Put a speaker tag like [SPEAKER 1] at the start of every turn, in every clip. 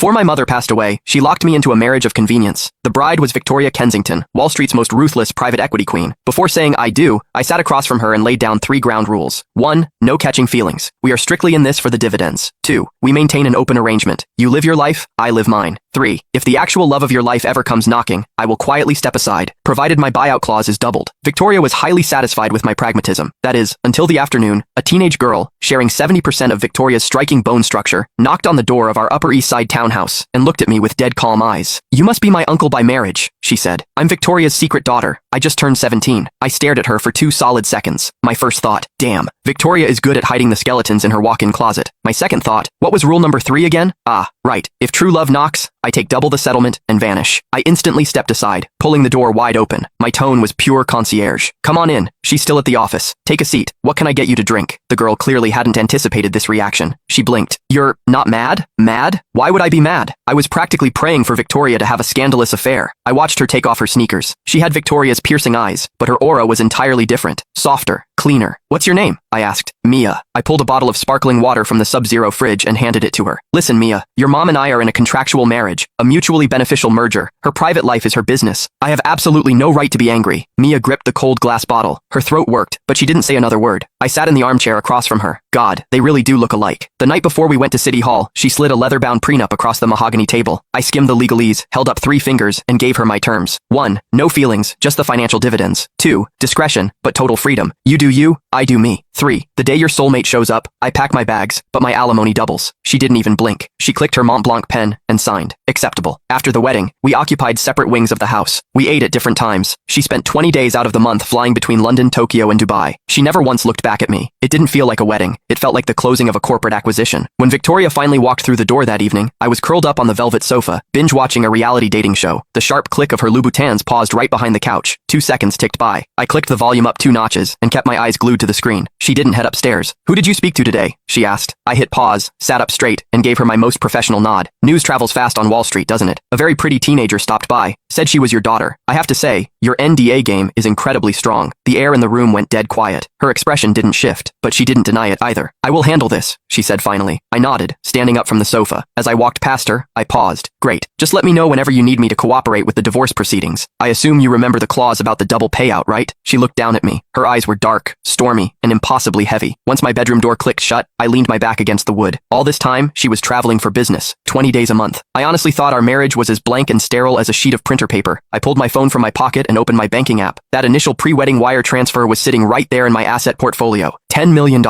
[SPEAKER 1] Before my mother passed away, she locked me into a marriage of convenience. The bride was Victoria Kensington, Wall Street's most ruthless private equity queen. Before saying I do, I sat across from her and laid down 3 ground rules. 1. No catching feelings. We are strictly in this for the dividends. 2. We maintain an open arrangement. You live your life, I live mine. 3. If the actual love of your life ever comes knocking, I will quietly step aside, provided my buyout clause is doubled. Victoria was highly satisfied with my pragmatism. That is, until the afternoon, a teenage girl, sharing 70% of Victoria's striking bone structure, knocked on the door of our Upper East Side townhouse and looked at me with dead calm eyes. You must be my uncle by marriage, she said. I'm Victoria's secret daughter. I just turned 17. I stared at her for 2 solid seconds. My first thought, damn, Victoria is good at hiding the skeletons in her walk-in closet. My second thought, what was rule number 3 again? Ah, right. If true love knocks, I take double the settlement and vanish. I instantly stepped aside, pulling the door wide open. My tone was pure concierge. Come on in. She's still at the office. Take a seat. What can I get you to drink? The girl clearly hadn't anticipated this reaction. She blinked. You're not mad? Mad? Why would I be mad? I was practically praying for Victoria to have a scandalous affair. I watched her take off her sneakers. She had Victoria's piercing eyes, but her aura was entirely different. Softer. Cleaner. What's your name? I asked. Mia. I pulled a bottle of sparkling water from the Sub-Zero fridge and handed it to her. Listen, Mia, your mom and I are in a contractual marriage, a mutually beneficial merger. Her private life is her business. I have absolutely no right to be angry. Mia gripped the cold glass bottle. Her throat worked, but she didn't say another word. I sat in the armchair across from her. God, they really do look alike. The night before we went to City Hall, she slid a leather-bound prenup across the mahogany table. I skimmed the legalese, held up 3 fingers, and gave her my terms. 1. No feelings, just the financial dividends. 2. Discretion, but total freedom. You do you, I do me. 3. The day your soulmate shows up, I pack my bags, but my alimony doubles. She didn't even blink. She clicked her Mont Blanc pen and signed. Acceptable. After the wedding, we occupied separate wings of the house. We ate at different times. She spent 20 days out of the month flying between London, Tokyo, and Dubai. She never once looked back at me. It didn't feel like a wedding. It felt like the closing of a corporate acquisition. When Victoria finally walked through the door that evening, I was curled up on the velvet sofa, binge-watching a reality dating show. The sharp click of her Louboutins paused right behind the couch. 2 seconds ticked by. I clicked the volume up 2 notches and kept my eyes glued to the screen. She didn't head upstairs. Who did you speak to today? She asked. I hit pause, sat up straight, and gave her my most professional nod. News travels fast on Wall Street, doesn't it? A very pretty teenager stopped by. Said she was your daughter. I have to say, your NDA game is incredibly strong. The air in the room went dead quiet. Her expression didn't shift, but she didn't deny it either. I will handle this, she said finally. I nodded, standing up from the sofa. As I walked past her, I paused. Great. Just let me know whenever you need me to cooperate with the divorce proceedings. I assume you remember the clause about the double payout, right? She looked down at me. Her eyes were dark, stormy, and impossibly heavy. Once my bedroom door clicked shut, I leaned my back against the wood. All this time, she was traveling for business, 20 days a month. I honestly thought our marriage was as blank and sterile as a sheet of printer paper. I pulled my phone from my pocket and opened my banking app. That initial pre-wedding wire transfer was sitting right there in my asset portfolio. $10 million.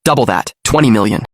[SPEAKER 1] Double that. $20 million.